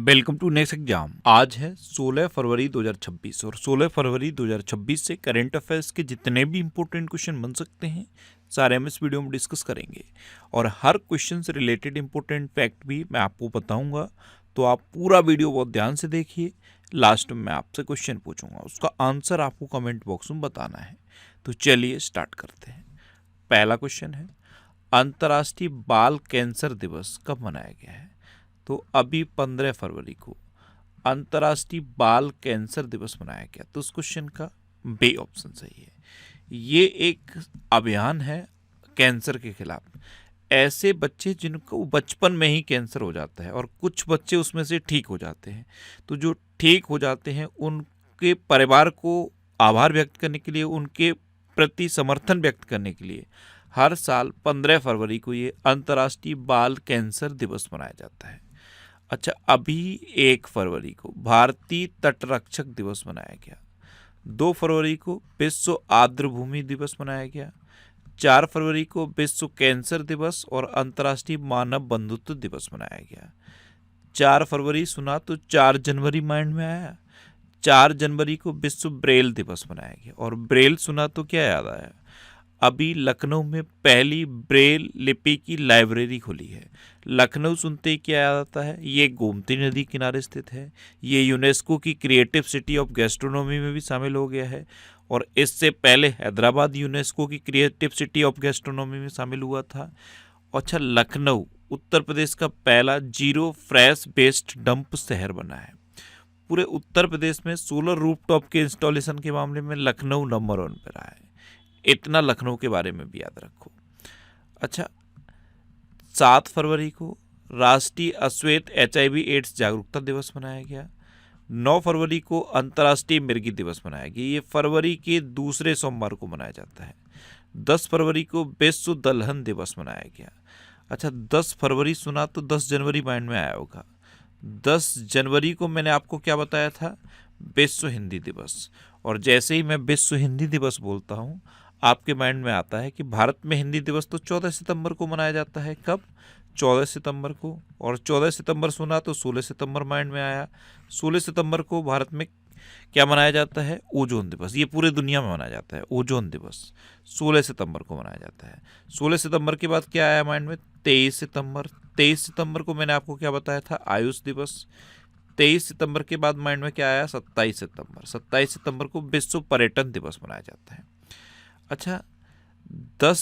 Welcome to next exam. आज है 16 फरवरी 2026 और 16 फरवरी 2026 से करंट अफेयर्स के जितने भी इंपॉर्टेंट क्वेश्चन बन सकते हैं सारे हम इस वीडियो में डिस्कस करेंगे और हर क्वेश्चन से रिलेटेड इंपॉर्टेंट फैक्ट भी मैं आपको बताऊंगा। तो आप पूरा वीडियो बहुत ध्यान से देखिए। लास्ट में मैं आपसे क्वेश्चन पूछूंगा, उसका आंसर आपको कमेंट बॉक्स में बताना है। तो चलिए स्टार्ट करते हैं। पहला क्वेश्चन है, अंतर्राष्ट्रीय बाल कैंसर दिवस कब मनाया गया है? तो अभी 15 फरवरी को अंतर्राष्ट्रीय बाल कैंसर दिवस मनाया गया। तो उस क्वेश्चन का बे ऑप्शन सही है। ये एक अभियान है कैंसर के खिलाफ। ऐसे बच्चे जिनको बचपन में ही कैंसर हो जाता है और कुछ बच्चे उसमें से ठीक हो जाते हैं, तो जो ठीक हो जाते हैं उनके परिवार को आभार व्यक्त करने के लिए, उनके प्रति समर्थन व्यक्त करने के लिए हर साल 15 फरवरी को ये अंतर्राष्ट्रीय बाल कैंसर दिवस मनाया जाता है। अच्छा, अभी 1 फरवरी को भारतीय तटरक्षक दिवस मनाया गया। 2 फरवरी को विश्व आर्द्रभूमि दिवस मनाया गया। 4 फरवरी को विश्व कैंसर दिवस और अंतर्राष्ट्रीय मानव बंधुत्व दिवस मनाया गया। 4 फरवरी सुना तो 4 जनवरी माइंड में आया। 4 जनवरी को विश्व ब्रेल दिवस मनाया गया और ब्रेल सुना तो क्या याद आया? अभी लखनऊ में पहली ब्रेल लिपि की लाइब्रेरी खुली है। लखनऊ सुनते ही क्या याद आता है? ये गोमती नदी किनारे स्थित है। ये यूनेस्को की क्रिएटिव सिटी ऑफ गैस्ट्रोनॉमी में भी शामिल हो गया है और इससे पहले हैदराबाद यूनेस्को की क्रिएटिव सिटी ऑफ गैस्ट्रोनॉमी में शामिल हुआ था। अच्छा, लखनऊ उत्तर प्रदेश का पहला जीरो फ्रेश वेस्ट डंप शहर बना है। पूरे उत्तर प्रदेश में सोलर रूफटॉप के इंस्टॉलेशन के मामले में लखनऊ नंबर 1 पर रहा है। इतना लखनऊ के बारे में भी याद रखो। अच्छा, 7 फरवरी को राष्ट्रीय अश्वेत HIV एड्स जागरूकता दिवस मनाया गया। 9 फरवरी को अंतर्राष्ट्रीय मिर्गी दिवस मनाया गया। ये फरवरी के दूसरे सोमवार को मनाया जाता है। 10 फरवरी को विश्व दलहन दिवस मनाया गया। अच्छा, 10 फरवरी सुना तो 10 जनवरी माइंड में आया होगा। 10 जनवरी को मैंने आपको क्या बताया था? विश्व हिंदी दिवस। और जैसे ही मैं विश्व हिंदी दिवस बोलता हूँ आपके माइंड में आता है कि भारत में हिंदी दिवस तो 14 सितंबर को मनाया जाता है। कब? 14 सितंबर को। और 14 सितंबर सुना तो 16 सितंबर माइंड में आया। 16 सितंबर को भारत में क्या मनाया जाता है? ओजोन दिवस। ये पूरे दुनिया में मनाया जाता है ओजोन दिवस। 16 सितंबर को मनाया जाता है। 16 सितंबर के बाद क्या आया माइंड में? 23 सितंबर। 23 सितंबर को मैंने आपको क्या बताया था? आयुष दिवस। 23 सितंबर के बाद माइंड में क्या आया? 27 सितंबर। 27 सितंबर को विश्व पर्यटन दिवस मनाया जाता है। अच्छा, 10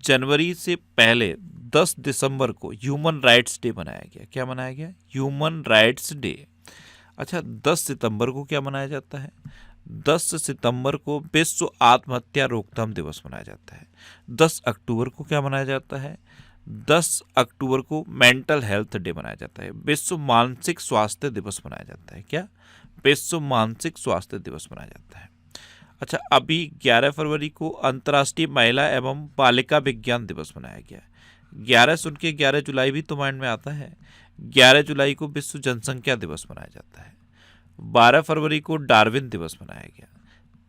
जनवरी से पहले 10 दिसंबर को ह्यूमन राइट्स डे मनाया गया। क्या मनाया गया? Human rights day. अच्छा, 10 सितंबर को क्या मनाया जाता है? 10 सितंबर को विश्व आत्महत्या रोकथाम दिवस मनाया जाता है। 10 अक्टूबर को क्या मनाया जाता है? 10 अक्टूबर को मेंटल हेल्थ डे मनाया जाता है। विश्व मानसिक स्वास्थ्य दिवस मनाया जाता है। क्या? विश्व मानसिक स्वास्थ्य दिवस मनाया जाता है। अच्छा, अभी 11 फरवरी को अंतर्राष्ट्रीय महिला एवं बालिका विज्ञान दिवस मनाया गया। 11 सुन के 11 जुलाई भी तो माइंड में आता है। 11 जुलाई को विश्व जनसंख्या दिवस मनाया जाता है। 12 फरवरी को डार्विन दिवस मनाया गया।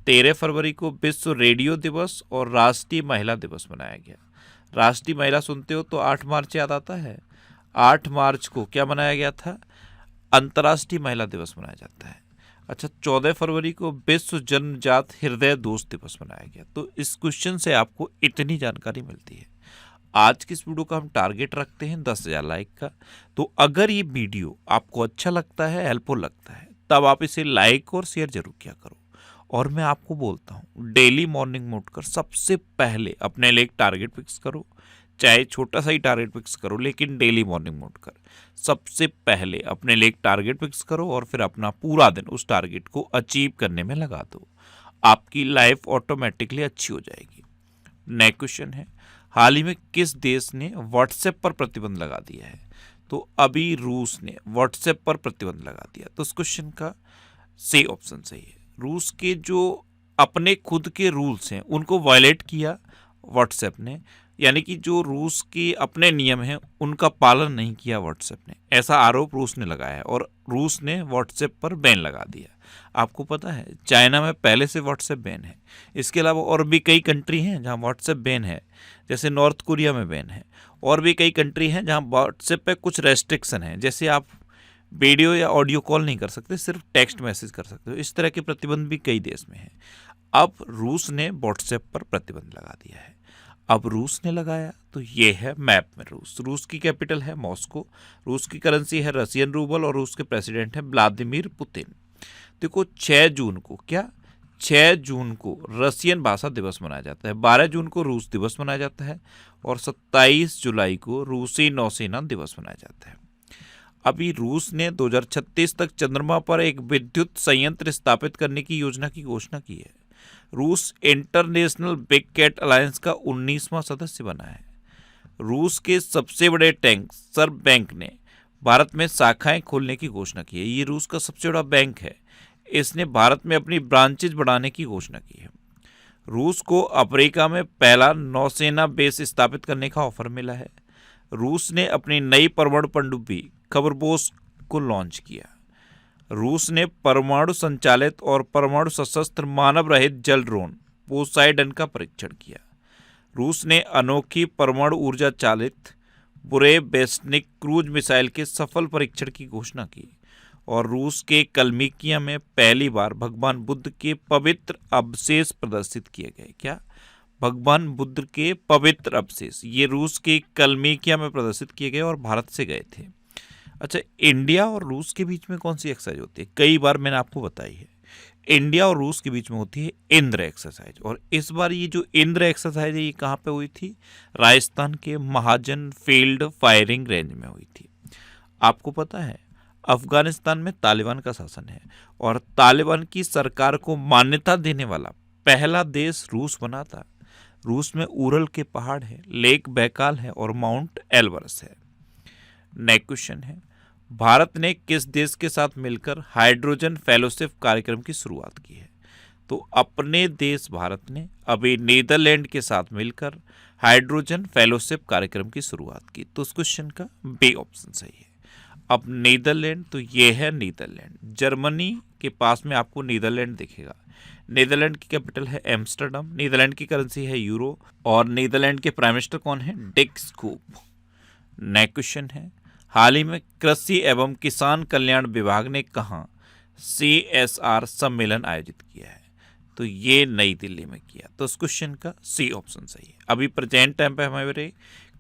13 फरवरी को विश्व रेडियो दिवस और राष्ट्रीय महिला दिवस मनाया गया। राष्ट्रीय महिला सुनते हो तो 8 मार्च याद आता है। 8 मार्च को क्या मनाया गया था? अंतर्राष्ट्रीय महिला दिवस मनाया जाता है। अच्छा, 14 फरवरी को विश्व जन्मजात हृदय दोष दिवस मनाया गया। तो इस क्वेश्चन से आपको इतनी जानकारी मिलती है। आज की इस वीडियो का हम टारगेट रखते हैं 10,000 लाइक का। तो अगर ये वीडियो आपको अच्छा लगता है, हेल्पफुल लगता है, तब आप इसे लाइक और शेयर जरूर किया करो। और मैं आपको बोलता हूँ, डेली मॉर्निंग में उठकर सबसे पहले अपने लिए एक टारगेट फिक्स करो। चाहे छोटा सा ही टारगेट फिक्स करो, लेकिन डेली मॉर्निंग में उठकर सबसे पहले अपने लिए एक टारगेट फिक्स करो और फिर अपना पूरा दिन उस टारगेट को अचीव करने में लगा दो। आपकी लाइफ ऑटोमेटिकली अच्छी हो जाएगी। नेक्स्ट क्वेश्चन है, हाल ही में किस देश ने व्हाट्सएप पर प्रतिबंध लगा दिया है? तो अभी रूस ने व्हाट्सएप पर प्रतिबंध लगा दिया। तो इस क्वेश्चन का सही ऑप्शन सही है। रूस के जो अपने खुद के रूल्स हैं उनको वायलेट किया व्हाट्सएप ने, यानी कि जो रूस के अपने नियम हैं उनका पालन नहीं किया व्हाट्सएप ने। ऐसा आरोप रूस ने लगाया है और रूस ने व्हाट्सएप पर बैन लगा दिया। आपको पता है चाइना में पहले से व्हाट्सएप बैन है। इसके अलावा और भी कई कंट्री हैं जहां व्हाट्सएप बैन है, जैसे नॉर्थ कोरिया में बैन है। और भी कई कंट्री हैं जहां व्हाट्सएप पे कुछ रेस्ट्रिक्शन है। जैसे आप वीडियो या ऑडियो कॉल नहीं कर सकते, सिर्फ टेक्स्ट मैसेज कर सकते हो। इस तरह के प्रतिबंध भी कई देश में हैं। अब रूस ने व्हाट्सएप पर प्रतिबंध लगा दिया है। अब रूस ने लगाया तो ये है मैप में रूस की कैपिटल है मॉस्को, रूस की करेंसी है रशियन रूबल और रूस के प्रेसिडेंट है व्लादिमीर पुतिन। देखो 6 जून को रशियन भाषा दिवस मनाया जाता है, 12 जून को रूस दिवस मनाया जाता है और 27 जुलाई को रूसी नौसेना दिवस मनाया जाता है। अभी रूस ने 2036 तक चंद्रमा पर एक विद्युत संयंत्र स्थापित करने की योजना की घोषणा की है। रूस इंटरनेशनल बिग कैट अलायंस का 19वां सदस्य बना है। रूस के सबसे बड़े टैंक सर्ब बैंक ने भारत में शाखाएं खोलने की घोषणा की है। ये रूस का सबसे बड़ा बैंक है। इसने भारत में अपनी ब्रांचेज बढ़ाने की घोषणा की है। रूस को अफ्रीका में पहला नौसेना बेस स्थापित करने का ऑफर मिला है। रूस ने अपनी नई परमाणु पनडुब्बी खबरबोस को लॉन्च किया। रूस ने परमाणु संचालित और परमाणु सशस्त्र मानव रहित जल ड्रोन पोसाइडन का परीक्षण किया। रूस ने अनोखी परमाणु ऊर्जा चालित बुरे बेस्निक क्रूज मिसाइल के सफल परीक्षण की घोषणा की और रूस के कलमिकिया में पहली बार भगवान बुद्ध के पवित्र अवशेष प्रदर्शित किए गए। क्या? भगवान बुद्ध के पवित्र अवशेष ये रूस के कलमिकिया में प्रदर्शित किए गए और भारत से गए थे। अच्छा, इंडिया और रूस के बीच में कौन सी एक्सरसाइज होती है? कई बार मैंने आपको बताई है। इंडिया और रूस के बीच में होती है इंद्र एक्सरसाइज, और इस बार ये जो इंद्र एक्सरसाइज है ये कहाँ पे हुई थी? राजस्थान के महाजन फील्ड फायरिंग रेंज में हुई थी। आपको पता है अफगानिस्तान में तालिबान का शासन है और तालिबान की सरकार को मान्यता देने वाला पहला देश रूस बना था। रूस में उरल के पहाड़ है, लेक बैकाल है और माउंट एल्बरस है। नेक्स्ट क्वेश्चन है, भारत ने किस देश के साथ मिलकर हाइड्रोजन फेलोशिप कार्यक्रम की शुरुआत की है? तो अपने देश भारत ने अभी नीदरलैंड के साथ मिलकर हाइड्रोजन फेलोशिप कार्यक्रम की शुरुआत की। तो उस क्वेश्चन का बी ऑप्शन सही है। अब नीदरलैंड, तो ये है नीदरलैंड। जर्मनी के पास में आपको नीदरलैंड दिखेगा। नीदरलैंड की कैपिटल है एम्स्टर्डम, नीदरलैंड की करेंसी है यूरो और नीदरलैंड के प्राइम मिनिस्टर कौन है? Dick scoop. नेक्स्ट क्वेश्चन है, हाल ही में कृषि एवं किसान कल्याण विभाग ने कहाँ CSR सम्मेलन आयोजित किया है? तो ये नई दिल्ली में किया। तो इस क्वेश्चन का सी ऑप्शन सही है। अभी प्रेजेंट टाइम पे हमारे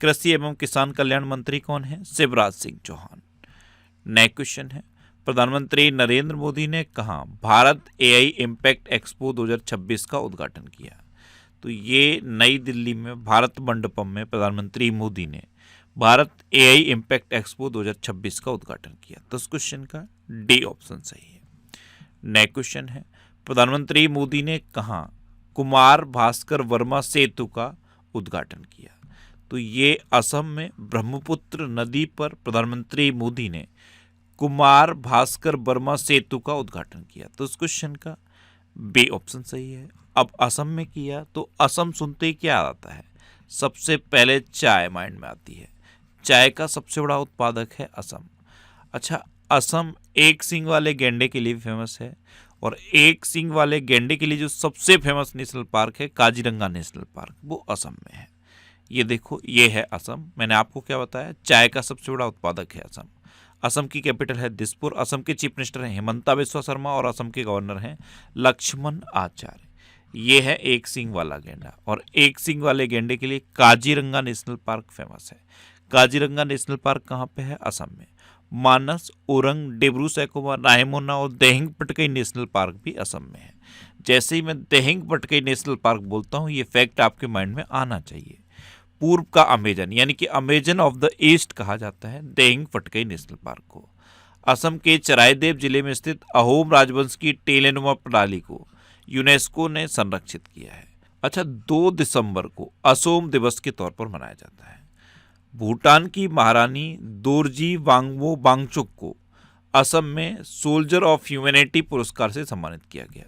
कृषि एवं किसान कल्याण मंत्री कौन है? शिवराज सिंह चौहान। नेक्स्ट क्वेश्चन है, प्रधानमंत्री नरेंद्र मोदी ने कहाँ भारत AI इम्पैक्ट एक्सपो 2026 का उद्घाटन किया? तो ये नई दिल्ली में भारत मंडपम में प्रधानमंत्री मोदी ने भारत AI इम्पैक्ट एक्सपो 2026 का उद्घाटन किया। तो इस क्वेश्चन का डी ऑप्शन सही है। नेक्स्ट क्वेश्चन है, प्रधानमंत्री मोदी ने कहाँ कुमार भास्कर वर्मा सेतु का उद्घाटन किया? तो ये असम में ब्रह्मपुत्र नदी पर प्रधानमंत्री मोदी ने कुमार भास्कर वर्मा सेतु का उद्घाटन किया। तो इस क्वेश्चन का बी ऑप्शन सही है। अब असम में किया तो असम सुनते ही क्या आता है? सबसे पहले चाय माइंड में आती है। चाय का सबसे बड़ा उत्पादक है असम। अच्छा, असम एक सींग वाले गैंडे के लिए फेमस है और एक सींग वाले गैंडे के लिए जो सबसे फेमस नेशनल पार्क है काजीरंगा नेशनल पार्क, वो असम में है। ये देखो, ये है असम। मैंने आपको क्या बताया? चाय का सबसे बड़ा उत्पादक है असम। असम की कैपिटल है दिसपुर। असम के चीफ मिनिस्टर हैं हेमंता बिस्वा शर्मा और असम के गवर्नर हैं लक्ष्मण आचार्य। ये है एक सींग वाला गेंडा और एक सींग वाले गेंडे के लिए काजीरंगा नेशनल पार्क फेमस है। काजीरंगा नेशनल पार्क कहाँ पे है? असम में। मानस, ओरंग, डिब्रू सैखोवा, रायमोना और देहिंग पटकई नेशनल पार्क भी असम में है। जैसे ही मैं देहिंग पटकई नेशनल पार्क बोलता हूँ, ये फैक्ट आपके माइंड में आना चाहिए। पूर्व का अमेजन यानी कि अमेजन ऑफ द ईस्ट कहा जाता है देहिंग पटकई नेशनल पार्क को। असम के चराइदेव जिले में स्थित अहोम राजवंश की टेलेनुमा प्रणाली को यूनेस्को ने संरक्षित किया है। अच्छा, 2 दिसंबर को असोम दिवस के तौर पर मनाया जाता है। भूटान की महारानी दोरजी वांगमो वांगचुक को असम में सोल्जर ऑफ ह्यूमैनिटी पुरस्कार से सम्मानित किया गया।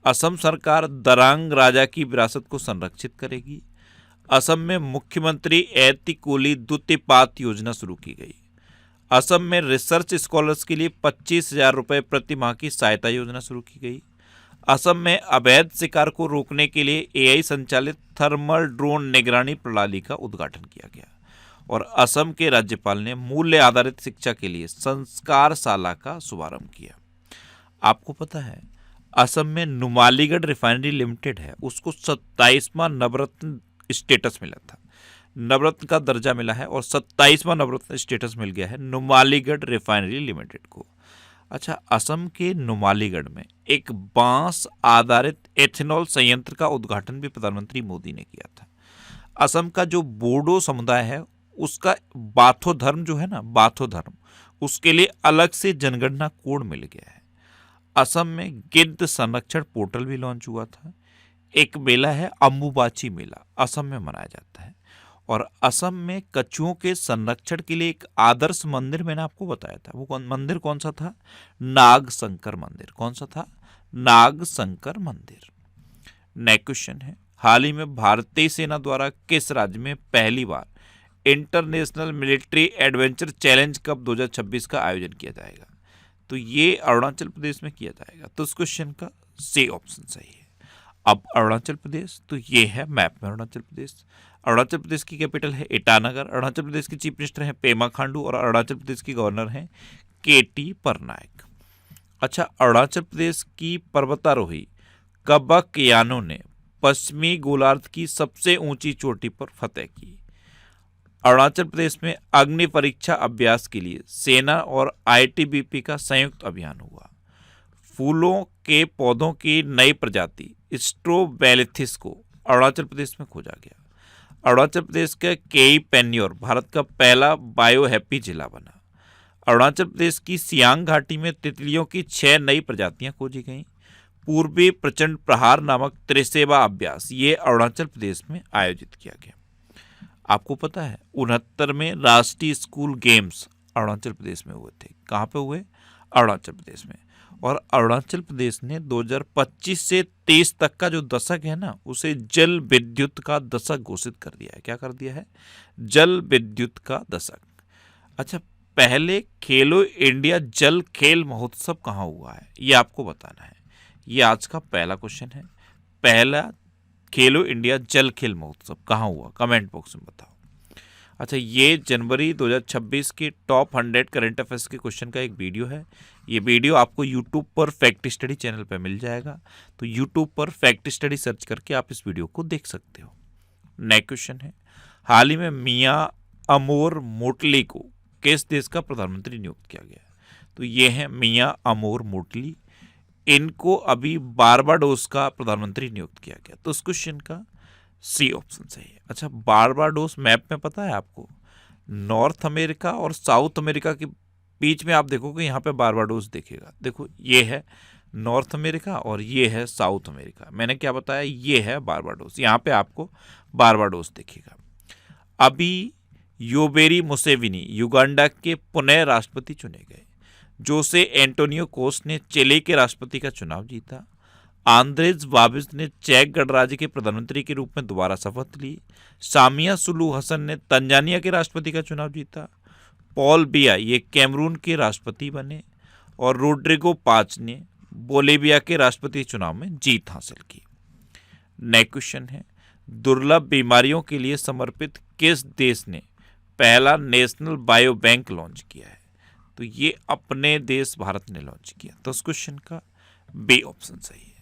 असम सरकार दरांग राजा की विरासत को संरक्षित करेगी। असम में मुख्यमंत्री एतिकोली दुत्तिपात योजना शुरू की गई। असम में रिसर्च स्कॉलर्स के लिए 25,000 रुपये प्रति माह की सहायता योजना शुरू की गई। असम में अवैध शिकार को रोकने के लिए AI संचालित थर्मल ड्रोन निगरानी प्रणाली का उद्घाटन किया गया। और असम के राज्यपाल ने मूल्य आधारित शिक्षा के लिए संस्कारशाला का शुभारंभ किया। आपको पता है असम में नुमालीगढ़ रिफाइनरी लिमिटेड है, उसको 27वां नवरत्न स्टेटस मिला था, नवरत्न का दर्जा मिला है और 27वां नवरत्न स्टेटस मिल गया है नुमालीगढ़ रिफाइनरी लिमिटेड को। अच्छा, असम के नुमालीगढ़ में एक बांस आधारित एथेनॉल संयंत्र का उद्घाटन भी प्रधानमंत्री मोदी ने किया था। असम का जो बोडो समुदाय है उसका बाथो धर्म जो है ना, बाथो धर्म, उसके लिए अलग से जनगणना कोड मिल गया है। असम में गिद्ध संरक्षण पोर्टल भी लॉन्च हुआ था। एक मेला है अम्बुबाची मेला, असम में मनाया जाता है। और असम में कछुओं के संरक्षण के लिए एक आदर्श मंदिर मैंने आपको बताया था, वो मंदिर कौन सा था? नाग शंकर मंदिर। कौन सा था? नाग शंकर मंदिर। नेक्स्ट क्वेश्चन है, हाल ही में भारतीय सेना द्वारा किस राज्य में पहली बार international military adventure challenge cup 2026 का आयोजन किया जाएगा? तो ये अरुणाचल प्रदेश में किया जाएगा। तो इस क्वेश्चन का सी ऑप्शन सही है। अब अरुणाचल प्रदेश, तो ये है मैप में अरुणाचल प्रदेश। अरुणाचल प्रदेश की कैपिटल है ईटानगर। अरुणाचल प्रदेश के चीफ मिनिस्टर हैं पेमा खांडू और अरुणाचल प्रदेश के गवर्नर हैं केटी परनायक। अच्छा, अरुणाचल प्रदेश की पर्वतारोही कबक यानो ने पश्चिमी गोलार्ध की सबसे ऊंची चोटी पर फतह की। अरुणाचल प्रदेश में अग्नि परीक्षा अभ्यास के लिए सेना और आईटीबीपी का संयुक्त अभियान हुआ। फूलों के पौधों की नई प्रजाति स्ट्रोबेलिथिस को अरुणाचल प्रदेश में खोजा गया। अरुणाचल प्रदेश का केई पेन्योर भारत का पहला बायो हैप्पी जिला बना। अरुणाचल प्रदेश की सियांग घाटी में तितलियों की 6 नई प्रजातियां खोजी गईं। पूर्वी प्रचंड प्रहार नामक त्रिसेवा अभ्यास ये अरुणाचल प्रदेश में आयोजित किया गया। आपको पता है 69 में राष्ट्रीय स्कूल गेम्स अरुणाचल प्रदेश में हुए थे। कहाँ पे हुए? अरुणाचल प्रदेश में। और अरुणाचल प्रदेश ने 2025 से 23 तक का जो दशक है ना, उसे जल विद्युत का दशक घोषित कर दिया है। क्या कर दिया है? जल विद्युत का दशक। अच्छा, पहले खेलो इंडिया जल खेल महोत्सव कहाँ हुआ है, ये आपको बताना है। ये आज का पहला क्वेश्चन है। पहला खेलो इंडिया जल खेल महोत्सव कहाँ हुआ? कमेंट बॉक्स में बताओ। अच्छा, ये जनवरी 2026 के टॉप 100 करंट अफेयर्स के क्वेश्चन का एक वीडियो है। ये वीडियो आपको यूट्यूब पर फैक्ट स्टडी चैनल पर मिल जाएगा। तो यूट्यूब पर फैक्ट स्टडी सर्च करके आप इस वीडियो को देख सकते हो। नेक्स्ट क्वेश्चन है, हाल ही में मियां अमोर मोटली को किस देश का प्रधानमंत्री नियुक्त किया गया? तो ये है मियां अमोर मोटली। इनको अभी बारबाडोस का प्रधानमंत्री नियुक्त किया गया। तो इस क्वेश्चन का सी ऑप्शन सही है। अच्छा, बारबाडोस मैप में पता है आपको, नॉर्थ अमेरिका और साउथ अमेरिका के बीच में आप देखोगे यहाँ पे बारबाडोस दिखेगा। देखो, ये है नॉर्थ अमेरिका और ये है साउथ अमेरिका। मैंने क्या बताया? ये है बारबाडोस। यहाँ पे आपको बारबाडोस दिखेगा। अभी योवेरी मुसेविनी युगांडा के पुनः राष्ट्रपति चुने गए। जोसे एंटोनियो कोस्ट ने चिली के राष्ट्रपति का चुनाव जीता। आंद्रेज बाबिज ने चेक गणराज्य के प्रधानमंत्री के रूप में दोबारा शपथ ली। सामिया सुलू हसन ने तंजानिया के राष्ट्रपति का चुनाव जीता। पॉल बिया ये कैमरून के राष्ट्रपति बने। और रोड्रिगो पाच ने बोलिविया के राष्ट्रपति चुनाव में जीत हासिल की। नेक्स्ट क्वेश्चन है, दुर्लभ बीमारियों के लिए समर्पित किस देश ने पहला नेशनल बायो बैंक लॉन्च किया है? तो ये अपने देश भारत ने लॉन्च किया। तो उस क्वेश्चन का बी ऑप्शन सही है।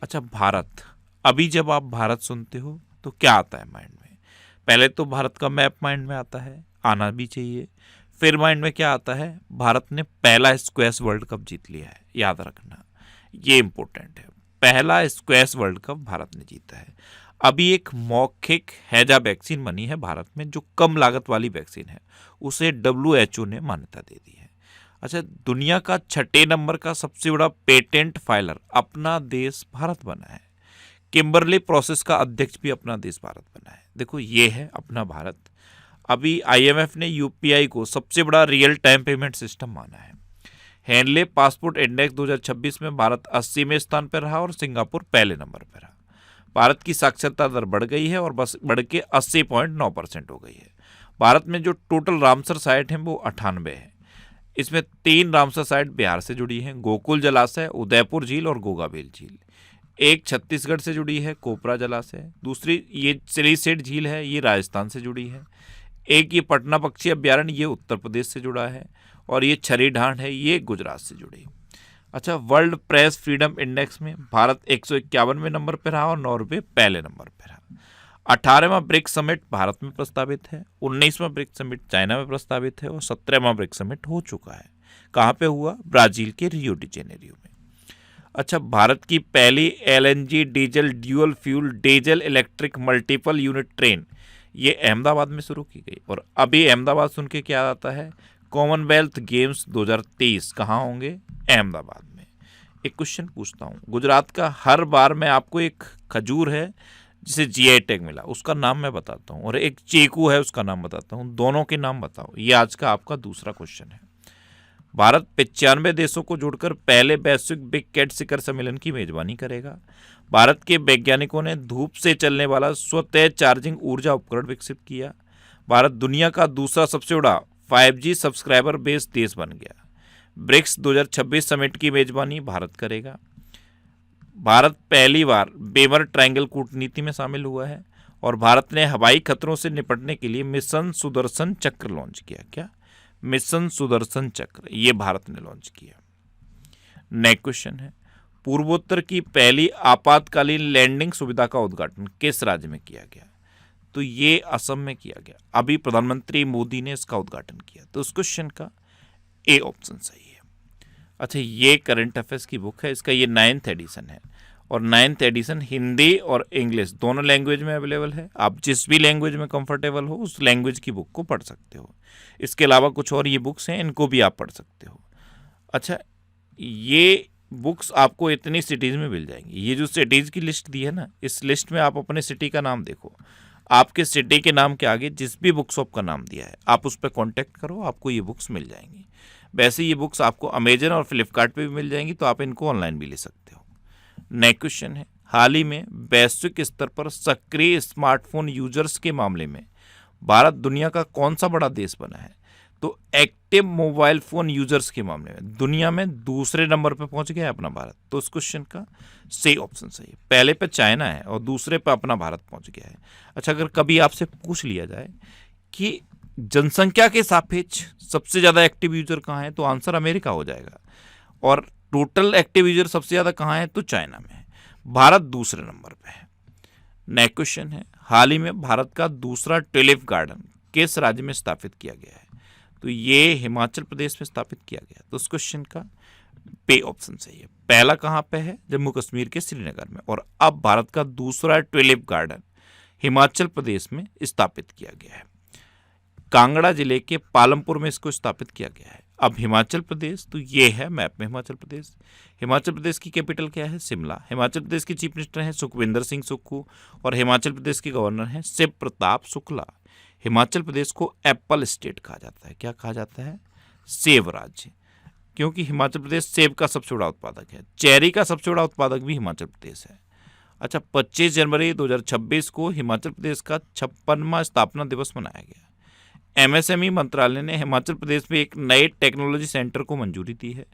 अच्छा, भारत, अभी जब आप भारत सुनते हो तो क्या आता है माइंड में? पहले तो भारत का मैप माइंड में आता है, आना भी चाहिए। फिर माइंड में क्या आता है? भारत ने पहला स्क्वैश वर्ल्ड कप जीत लिया है, याद रखना, ये इंपॉर्टेंट है। पहला स्क्वैश वर्ल्ड कप भारत ने जीता है। अभी एक मौखिक हैजा वैक्सीन बनी है भारत में, जो कम लागत वाली वैक्सीन है, उसे WHO ने मान्यता दे दी है। अच्छा, दुनिया का 6 नंबर का सबसे बड़ा पेटेंट फाइलर अपना देश भारत बना है। किम्बरली प्रोसेस का अध्यक्ष भी अपना देश भारत बना है। देखो, ये है अपना भारत। अभी IMF ने UPI को सबसे बड़ा रियल टाइम पेमेंट सिस्टम माना है। हैंडले पासपोर्ट इंडेक्स 2026 में भारत 80वें स्थान पर रहा और सिंगापुर पहले नंबर पर रहा। भारत की साक्षरता दर बढ़ गई है और बस बढ़ के 80.9% हो गई है। भारत में जो टोटल रामसर साइट है वो 98 है। इसमें 3 रामसर साइट बिहार से जुड़ी हैं, गोकुल जलाशय, उदयपुर झील और गोगाबेल झील। एक छत्तीसगढ़ से जुड़ी है, कोपरा जलाशय। दूसरी ये सिलीसेट झील है, ये राजस्थान से जुड़ी है। एक ये पटना पक्षी अभ्यारण्य, ये उत्तर प्रदेश से जुड़ा है, और ये छरी ढांड है, ये गुजरात से जुड़ी। अच्छा, वर्ल्ड प्रेस फ्रीडम इंडेक्स में भारत 151वें नंबर पर रहा और नॉर्वे पहले नंबर पर रहा। 18वां ब्रिक्स समिट भारत में प्रस्तावित है, 19वां ब्रिक्स समिट चाइना में प्रस्तावित है और 17वां ब्रिक्स समिट हो चुका है। कहाँ पे हुआ? ब्राजील के रियो डी जेनेरियो में। अच्छा, भारत की पहली LNG diesel dual fuel diesel electric multiple unit train ये अहमदाबाद में शुरू की गई। और अभी अहमदाबाद सुन के क्या आता है? कॉमनवेल्थ गेम्स 2023 कहाँ होंगे? अहमदाबाद में। एक क्वेश्चन पूछता हूँ, गुजरात का हर बार मैं आपको एक खजूर है जिसे जीआई टैग मिला, उसका नाम मैं बताता हूँ, और एक चीकू है उसका नाम बताता हूँ, दोनों के नाम बताओ। ये आज का आपका दूसरा क्वेश्चन है। भारत 95 देशों को जोड़कर पहले वैश्विक बिग कैट शिखर सम्मेलन की मेजबानी करेगा। भारत के वैज्ञानिकों ने धूप से चलने वाला स्वतः चार्जिंग ऊर्जा उपकरण विकसित किया। भारत दुनिया का दूसरा सबसे बड़ा 5G सब्सक्राइबर बेस देश बन गया। ब्रिक्स 2026 समिट की मेजबानी भारत करेगा। भारत पहली बार बेमर ट्रायंगल कूटनीति में शामिल हुआ है। और भारत ने हवाई खतरों से निपटने के लिए मिशन सुदर्शन चक्र लॉन्च किया। क्या? मिशन सुदर्शन चक्र, ये भारत ने लॉन्च किया। नेक्स्ट क्वेश्चन है, पूर्वोत्तर की पहली आपातकालीन लैंडिंग सुविधा का उद्घाटन किस राज्य में किया गया? तो ये असम में किया गया। अभी प्रधानमंत्री मोदी ने इसका उद्घाटन किया। तो उस क्वेश्चन का ए ऑप्शन सही है। अच्छा, ये करंट अफेयर्स की बुक है, इसका ये 9th एडिशन है, और 9th एडिशन हिंदी और इंग्लिश दोनों लैंग्वेज में अवेलेबल है। आप जिस भी लैंग्वेज में कंफर्टेबल हो उस लैंग्वेज की बुक को पढ़ सकते हो। इसके अलावा कुछ और ये बुक्स हैं, इनको भी आप पढ़ सकते हो। अच्छा, ये बुक्स आपको इतनी सिटीज़ में मिल जाएंगी। ये जो सिटीज़ की लिस्ट दी है ना, इस लिस्ट में आप अपने सिटी का नाम देखो, आपके सिटी के नाम के आगे जिस भी बुक शॉप का नाम दिया है आप उस पर कॉन्टैक्ट करो, आपको ये बुक्स मिल जाएंगी। वैसे ये बुक्स आपको अमेजन और फ्लिपकार्ट पे भी मिल जाएंगी, तो आप इनको ऑनलाइन भी ले सकते हो। नेक्स्ट क्वेश्चन है, हाल ही में वैश्विक स्तर पर सक्रिय स्मार्टफोन यूजर्स के मामले में भारत दुनिया का कौन सा बड़ा देश बना है? तो एक्टिव मोबाइल फोन यूजर्स के मामले में दुनिया में दूसरे नंबर पर पहुंच गया है अपना भारत। तो उस क्वेश्चन का सही ऑप्शन सही है। पहले पे चाइना है और दूसरे पे अपना भारत पहुंच गया है। अच्छा, अगर कभी आपसे पूछ लिया जाए कि जनसंख्या के सापेक्ष सबसे ज़्यादा एक्टिव यूजर कहाँ है, तो आंसर अमेरिका हो जाएगा। और टोटल एक्टिव यूजर सबसे ज़्यादा कहाँ है, तो चाइना में है। भारत दूसरे नंबर पे है। नेक्स्ट क्वेश्चन है, हाल ही में भारत का दूसरा ट्यूलिप गार्डन किस राज्य में स्थापित किया गया है? तो ये हिमाचल प्रदेश में स्थापित किया गया। तो उस क्वेश्चन का पे ऑप्शन सही है। पहला कहाँ पे है? जम्मू कश्मीर के श्रीनगर में। और अब भारत का दूसरा ट्यूलिप गार्डन हिमाचल प्रदेश में स्थापित किया गया है। कांगड़ा जिले के पालमपुर में इसको स्थापित किया गया है। अब हिमाचल प्रदेश, तो ये है मैप में हिमाचल प्रदेश। हिमाचल प्रदेश की कैपिटल क्या है? शिमला। हिमाचल प्रदेश के चीफ मिनिस्टर हैं सुखविंदर सिंह सुक्खू और हिमाचल प्रदेश के गवर्नर हैं शिव प्रताप शुक्ला। हिमाचल प्रदेश को एप्पल स्टेट कहा जाता है। क्या कहा जाता है? सेब राज्य, क्योंकि हिमाचल प्रदेश सेब का सबसे बड़ा उत्पादक है। चेरी का सबसे बड़ा उत्पादक भी हिमाचल प्रदेश है। अच्छा, 25 जनवरी 2026 को हिमाचल प्रदेश का 56वां स्थापना दिवस मनाया गया। एमएसएमई मंत्रालय ने हिमाचल प्रदेश में एक नए टेक्नोलॉजी सेंटर को मंजूरी दी है।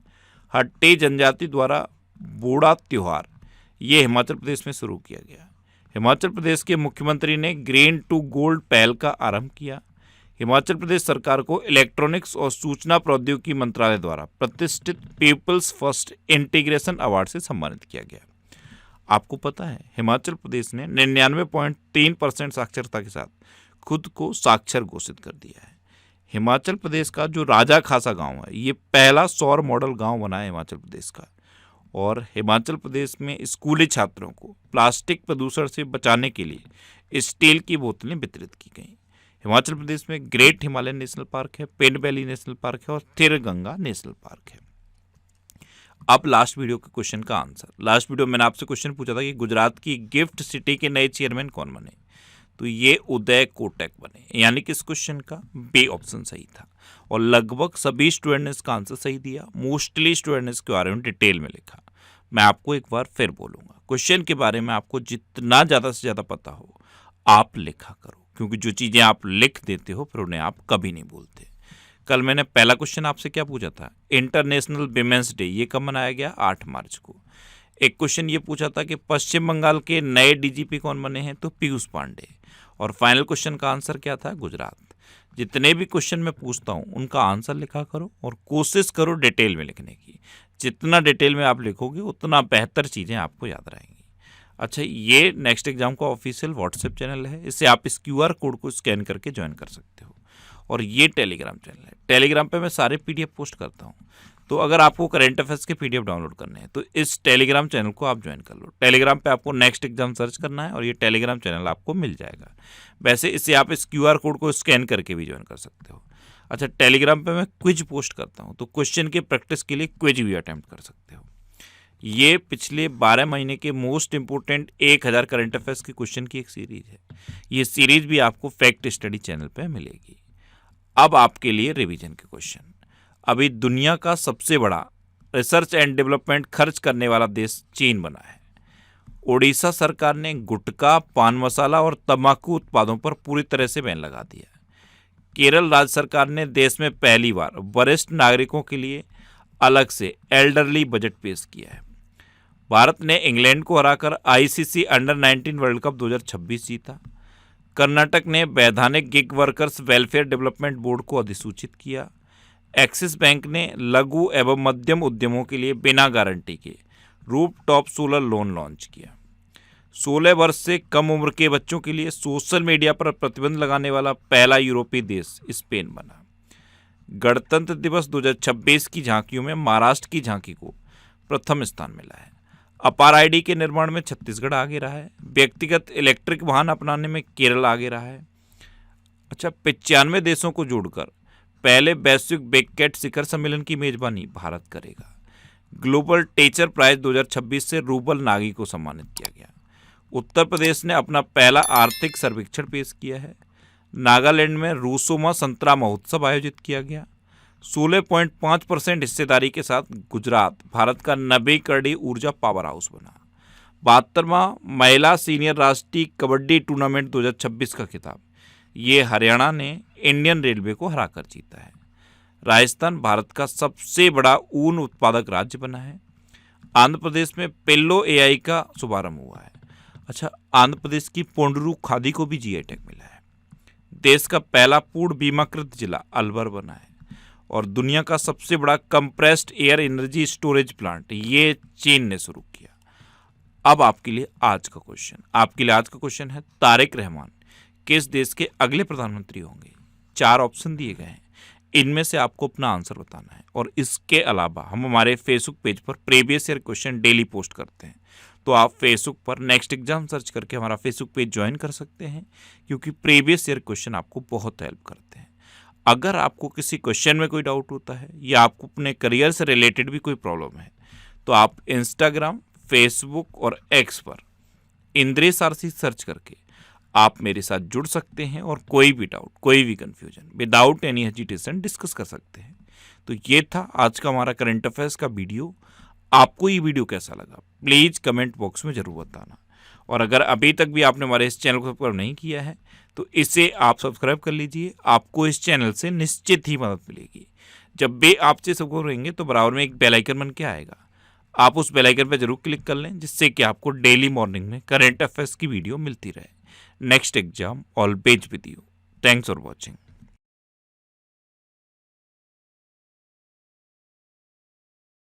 हट्टी जनजाति द्वारा बूढ़ा त्योहार ये हिमाचल प्रदेश में शुरू किया गया। हिमाचल प्रदेश के मुख्यमंत्री ने ग्रीन टू गोल्ड पहल का आरंभ किया। हिमाचल प्रदेश सरकार को इलेक्ट्रॉनिक्स और सूचना प्रौद्योगिकी मंत्रालय द्वारा प्रतिष्ठित पीपल्स फर्स्ट इंटीग्रेशन अवार्ड से सम्मानित किया गया। आपको पता है हिमाचल प्रदेश ने 99.3% साक्षरता के साथ खुद को साक्षर घोषित कर दिया है। हिमाचल प्रदेश का जो राजा खासा गांव है, ये पहला सौर मॉडल गांव बना है हिमाचल प्रदेश का। और हिमाचल प्रदेश में स्कूली छात्रों को प्लास्टिक प्रदूषण से बचाने के लिए स्टील की बोतलें वितरित की गई। हिमाचल प्रदेश में ग्रेट हिमालयन नेशनल पार्क है, पेंट वैली नेशनल पार्क है और थिर गंगा नेशनल पार्क है। अब लास्ट वीडियो के क्वेश्चन का आंसर। लास्ट वीडियो मैंने आपसे क्वेश्चन पूछा था कि गुजरात की गिफ्ट सिटी के नए चेयरमैन कौन बने, तो ये उदय कोटक बने, यानी कि इस क्वेश्चन का बी ऑप्शन सही था। और लगभग सभी स्टूडेंट ने इसका आंसर सही दिया। मोस्टली स्टूडेंट ने इसके बारे में डिटेल में लिखा। मैं आपको एक बार फिर बोलूँगा, क्वेश्चन के बारे में आपको जितना ज़्यादा से ज़्यादा पता हो आप लिखा करो, क्योंकि जो चीज़ें आप लिख देते हो फिर उन्हें आप कभी नहीं भूलते। कल मैंने पहला क्वेश्चन आपसे क्या पूछा था, इंटरनेशनल विमेंस डे ये कब मनाया गया? 8 मार्च को। एक क्वेश्चन ये पूछा था कि पश्चिम बंगाल के नए डीजीपी कौन बने हैं, तो पीयूष पांडे। और फाइनल क्वेश्चन का आंसर क्या था? गुजरात। जितने भी क्वेश्चन मैं पूछता हूँ उनका आंसर लिखा करो और कोशिश करो डिटेल में लिखने की। जितना डिटेल में आप लिखोगे उतना बेहतर चीज़ें आपको याद रहेंगी। अच्छा, ये नेक्स्ट एग्जाम का ऑफिशियल व्हाट्सएप चैनल है, इससे आप इस QR कोड को स्कैन करके ज्वाइन कर सकते हो। और ये टेलीग्राम चैनल है, टेलीग्राम पे मैं सारे PDF पोस्ट करता हूँ। तो अगर आपको करंट अफेयर्स के PDF डाउनलोड करने हैं तो इस टेलीग्राम चैनल को आप ज्वाइन कर लो। टेलीग्राम पे आपको नेक्स्ट एग्जाम सर्च करना है और ये टेलीग्राम चैनल आपको मिल जाएगा। वैसे इससे आप इस QR कोड को स्कैन करके भी ज्वाइन कर सकते हो। अच्छा, टेलीग्राम पे मैं क्विज पोस्ट करता हूँ, तो क्वेश्चन के प्रैक्टिस के लिए क्विज भी अटेम्प्ट कर सकते हो। ये पिछले 12 महीने के मोस्ट इंपोर्टेंट 1000 करंट अफेयर्स के क्वेश्चन की एक सीरीज है। ये सीरीज भी आपको फैक्ट स्टडी चैनल पे मिलेगी। अब आपके लिए रिवीजन के क्वेश्चन। अभी दुनिया का सबसे बड़ा रिसर्च एंड डेवलपमेंट खर्च करने वाला देश चीन बना है। ओडिशा सरकार ने गुटखा, पान मसाला और तंबाकू उत्पादों पर पूरी तरह से बैन लगा दिया। केरल राज्य सरकार ने देश में पहली बार वरिष्ठ नागरिकों के लिए अलग से एल्डरली बजट पेश किया है। भारत ने इंग्लैंड को हराकर ICC अंडर 19 वर्ल्ड कप 2026 जीता। कर्नाटक ने वैधानिक gig workers welfare development board को अधिसूचित किया। एक्सिस बैंक ने लघु एवं मध्यम उद्यमों के लिए बिना गारंटी के रूफटॉप सोलर लोन लॉन्च किया। 16 वर्ष से कम उम्र के बच्चों के लिए सोशल मीडिया पर प्रतिबंध लगाने वाला पहला यूरोपीय देश स्पेन बना। गणतंत्र दिवस 2026 की झांकियों में महाराष्ट्र की झांकी को प्रथम स्थान मिला है। अपार ID के निर्माण में छत्तीसगढ़ आगे रहा है। व्यक्तिगत इलेक्ट्रिक वाहन अपनाने में केरल आगे रहा है। अच्छा, 95 देशों को जोड़कर पहले वैश्विक बिग कैट शिखर सम्मेलन की मेजबानी भारत करेगा। ग्लोबल टीचर प्राइज 2026 से रूबल नागी को सम्मानित किया गया। उत्तर प्रदेश ने अपना पहला आर्थिक सर्वेक्षण पेश किया है। नागालैंड में रूसोमा संतरा महोत्सव आयोजित किया गया। 16.5% हिस्सेदारी के साथ गुजरात भारत का नवीकरणीय ऊर्जा पावर हाउस बना। 72वां महिला सीनियर राष्ट्रीय कबड्डी टूर्नामेंट 2026 का खिताब ये हरियाणा ने इंडियन रेलवे को हराकर जीता है। राजस्थान भारत का सबसे बड़ा ऊन उत्पादक राज्य बना है। आंध्र प्रदेश में पिल्लो AI का शुभारंभ हुआ है। अच्छा, आंध्र प्रदेश की पोंडरू खादी को भी GI टैग मिला है। देश का पहला पूर्ण बीमाकृत जिला अलवर बना है। और दुनिया का सबसे बड़ा compressed air energy storage plant ये चीन ने शुरू किया। अब आपके लिए आज का क्वेश्चन है तारिक रहमान किस देश के अगले प्रधानमंत्री होंगे। 4 ऑप्शन दिए गए हैं, इनमें से आपको अपना आंसर बताना है। और इसके अलावा हम हमारे फेसबुक पेज पर previous year question daily post करते हैं, तो आप फेसबुक पर नेक्स्ट एग्जाम सर्च करके हमारा फेसबुक पेज ज्वाइन कर सकते हैं, क्योंकि प्रीवियस ईयर क्वेश्चन आपको बहुत हेल्प करते हैं। अगर आपको किसी क्वेश्चन में कोई डाउट होता है या आपको अपने करियर से रिलेटेड भी कोई प्रॉब्लम है, तो आप इंस्टाग्राम, फेसबुक और X पर इंद्रेश RC सर्च करके आप मेरे साथ जुड़ सकते हैं और कोई भी डाउट, कोई भी confusion without any hesitation discuss कर सकते हैं। तो ये था आज का हमारा करंट अफेयर्स का वीडियो। आपको ये वीडियो कैसा लगा प्लीज़ कमेंट बॉक्स में ज़रूर बताना। और अगर अभी तक भी आपने हमारे इस चैनल को सब्सक्राइब नहीं किया है तो इसे आप सब्सक्राइब कर लीजिए। आपको इस चैनल से निश्चित ही मदद मिलेगी। जब भी आपसे सब्सक्राइब रहेंगे तो बराबर में एक बेल आइकन बन के आएगा, आप उस बेल आइकन पर जरूर क्लिक कर लें, जिससे कि आपको डेली मॉर्निंग में करंट अफेयर्स की वीडियो मिलती रहे। Next exam always with you. Thanks for watching.